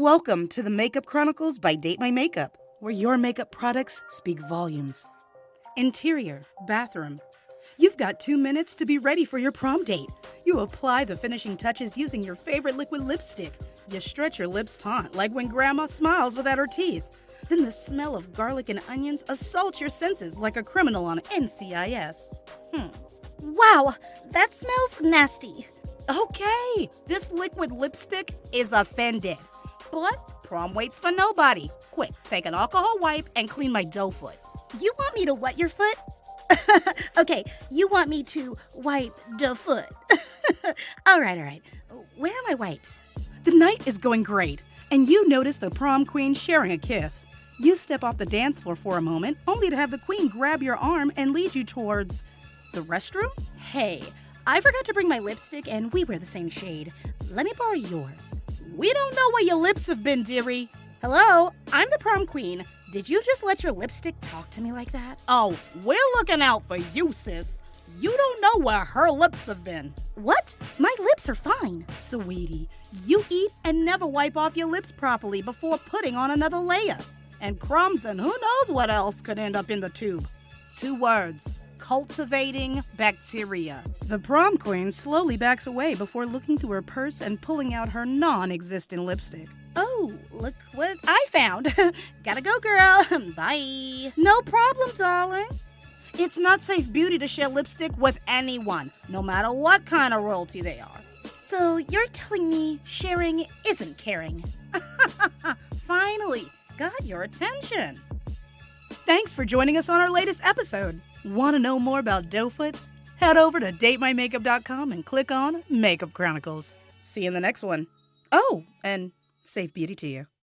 Welcome to the Makeup Chronicles by Date My Makeup, where your makeup products speak volumes. Interior, bathroom. You've got 2 minutes to be ready for your prom date. You apply the finishing touches using your favorite liquid lipstick. You stretch your lips taut like when grandma smiles without her teeth. Then the smell of garlic and onions assaults your senses like a criminal on NCIS. Wow, that smells nasty. Okay, this liquid lipstick is offended. But prom waits for nobody. Quick, take an alcohol wipe and clean my dough foot. You want me to wet your foot? Okay, you want me to wipe the foot. All right. Where are my wipes? The night is going great, and you notice the prom queen sharing a kiss. You step off the dance floor for a moment, only to have the queen grab your arm and lead you towards the restroom? Hey, I forgot to bring my lipstick and we wear the same shade. Let me borrow yours. We don't know where your lips have been, dearie. Hello, I'm the prom queen. Did you just let your lipstick talk to me like that? Oh, we're looking out for you, sis. You don't know where her lips have been. What? My lips are fine. Sweetie, you eat and never wipe off your lips properly before putting on another layer. And crumbs and who knows what else could end up in the tube. 2 words. Cultivating bacteria. The prom queen slowly backs away before looking through her purse and pulling out her non-existent lipstick. Oh, look what I found. Gotta go, girl. Bye. No problem, darling. It's not safe beauty to share lipstick with anyone, no matter what kind of royalty they are. So you're telling me sharing isn't caring? Finally, got your attention. Thanks for joining us on our latest episode. Want to know more about dough foots? Head over to datemymakeup.com and click on Makeup Chronicles. See you in the next one. Oh, and safe beauty to you.